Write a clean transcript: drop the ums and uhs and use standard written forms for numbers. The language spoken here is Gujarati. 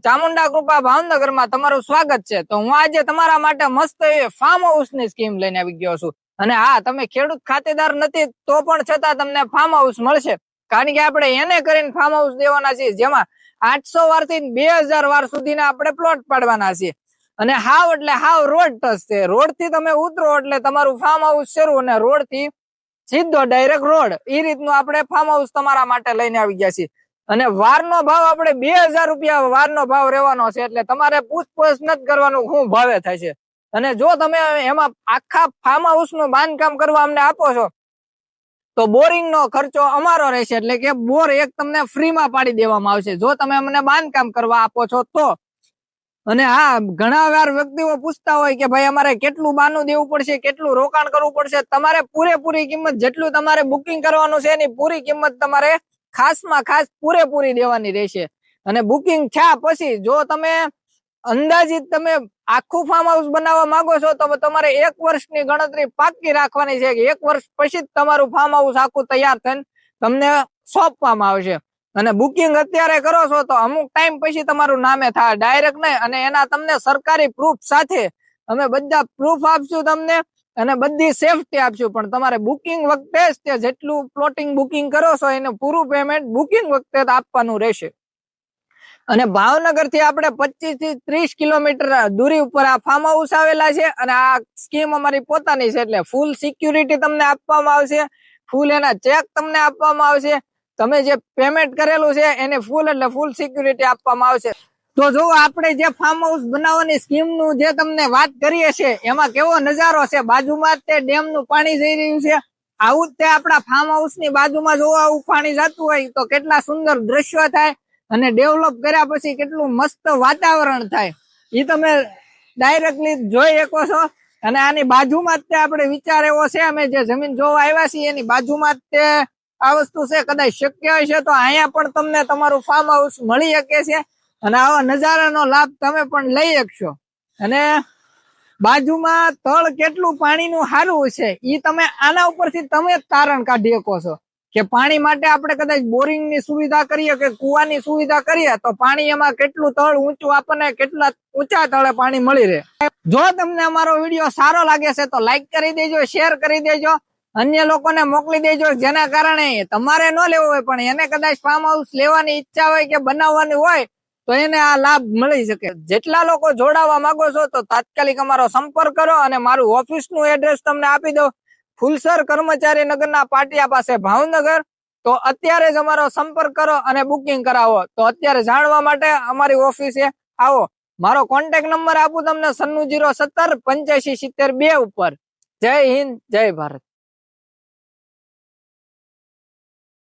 ચામુંડા કૃપા ભાવનગરમાં તમારું સ્વાગત છે। તો હું આજે તમારા માટે મસ્ત એવી ફાર્મ હાઉસ ની સ્કીમ લઈને આવી ગયો છું। અને હા, તમે ખેડૂત ખાતેદાર નથી તો પણ છતાં તમને ફાર્મ હાઉસ મળશે, કારણ કે આપણે એને કરીને ફાર્મ હાઉસ દેવાના છીએ, જેમાં 800 વાર થી 2000 વાર સુધીના આપણે પ્લોટ પાડવાના છીએ। અને હાવ એટલે હાવ રોડ ટચ છે। રોડ થી તમે ઉતરો એટલે તમારું ફાર્મ હાઉસ શરૂ, અને રોડ થી સીધો ડાયરેક્ટ રોડ, એ રીતનું આપણે ફાર્મ હાઉસ તમારા માટે લઈને આવી ગયા છીએ। અને વારનો ભાવ આપણે 2000 રૂપિયા વારનો ભાવ રહેવાનો છે, એટલે તમારે પૂછપરછ નથી કરવાનું શું ભાવે થાય છે। અને જો તમે એમાં આખા ફાર્મ હાઉસ નું બાંધકામ કરવા અમને આપો છો તો બોરિંગ નો ખર્ચો અમારો રહેશે, એટલે કે બોર એક તમને ફ્રી માં પાડી દેવામાં આવશે જો તમે અમને બાંધકામ કરવા આપો છો તો। અને હા, ઘણા વાર વ્યક્તિઓ પૂછતા હોય કે ભાઈ અમારે કેટલું બાનું દેવું પડશે, કેટલું રોકાણ કરવું પડશે। તમારે પૂરેપૂરી કિંમત, જેટલું તમારે બુકિંગ કરવાનું છે એની પૂરી કિંમત તમારે ખાસમાં ખાસ પૂરેપૂરી દેવાની રહેશે। અને બુકિંગ થયા પછી જો તમે અંદાજિત તમે આખું ફાર્મ હાઉસ બનાવવા માંગો છો તો તમારે 1 વર્ષની ગણતરી પાક્કી રાખવાની છે કે 1 વર્ષ પછી જ તમારું ફાર્મ હાઉસ આખું તૈયાર થઈને તમને સોંપવામાં આવશે। અને બુકિંગ અત્યારે કરો છો તો અમુક ટાઈમ પછી તમારું નામે થાય, ડાયરેક્ટ નહીં। અને એના તમને સરકારી પ્રૂફ સાથે અમે બધા પ્રૂફ આપશું તમને, અને બધી સેફટી આપશું। પણ તમારે બુકિંગ વખતે જ તે જેટલું પ્લોટિંગ બુકિંગ કરો છો એનું પૂરું પેમેન્ટ બુકિંગ વખતે આપવાનું રહેશે। અને ભાવનગર થી આપણે 25 થી 30 કિલોમીટર દૂરી ઉપર આ ફાર્મ હાઉસ આવેલા છે। અને આ સ્કીમ અમારી પોતાની છે, એટલે ફૂલ સિક્યુરિટી તમને આપવામાં આવશે, ફૂલ એના ચેક તમને આપવામાં આવશે। તમે જે પેમેન્ટ કરેલું છે એને ફૂલ એટલે ફૂલ સિક્યુરિટી આપવામાં આવશે। તો જો આપણે જે ફાર્મ હાઉસ બનાવવાની સ્કીમ નું જે તમને વાત કરીએ છીએ એમાં કેવો નજારો છે, બાજુમાં તે ડેમ નું પાણી જઈ રહ્યું છે, આવું જ તે આપણા ફાર્મ હાઉસ ની બાજુમાં જો આવું પાણી જતું હોય તો કેટલા સુંદર દ્રશ્યો થાય, અને ડેવલપ કર્યા પછી કેટલું મસ્ત વાતાવરણ થાય એ તમે ડાયરેક્ટલી જોઈ શકો છો। અને આની બાજુમાં જ તે આપણે વિચાર એવો છે, અમે જે જમીન જોવા આવ્યા છીએ એની બાજુમાં જ તે આ વસ્તુ છે, કદાચ શક્ય હશે તો અહીંયા પણ તમને તમારું ફાર્મ હાઉસ મળી શકે છે, અને આવા નજારાનો લાભ તમે પણ લઈ શકશો। અને બાજુમાં તળ કેટલું પાણીનું સારું છે એ તમે આના ઉપરથી તમે જ તારણ કાઢી શકો છો કે પાણી માટે આપણે કદાચ બોરિંગ ની સુવિધા કરીએ કે કુવાની સુવિધા કરીએ તો પાણી એમાં કેટલું તળ ઊંચું આપણને કેટલા ઊંચા તળે પાણી મળી રહે। જો તમને અમારો વિડીયો સારો લાગે છે તો લાઈક કરી દેજો, શેર કરી દેજો, અન્ય લોકોને મોકલી દેજો, જેના કારણે તમારે ન લેવું હોય પણ એને કદાચ ફાર્મ હાઉસ લેવાની ઈચ્છા હોય કે બનાવવાની હોય તો એને આ લાભ મળી શકે। જેટલા લોકો જોડાવા માંગો છો તો તાત્કાલિક અમારો સંપર્ક કરો, અને મારું ઓફિસ નું એડ્રેસ તમને આપી દો, ફુલસર કર્મચારી નગરના પાટિયા પાસે ભાવનગર। તો અત્યારે જ અમારો સંપર્ક કરો અને બુકિંગ કરાવો। તો અત્યારે જાણવા માટે અમારી ઓફિસે આવો। મારો કોન્ટેક્ટ નંબર આપું તમને 96 017 85 72 ઉપર। જય હિન્દ, જય ભારત।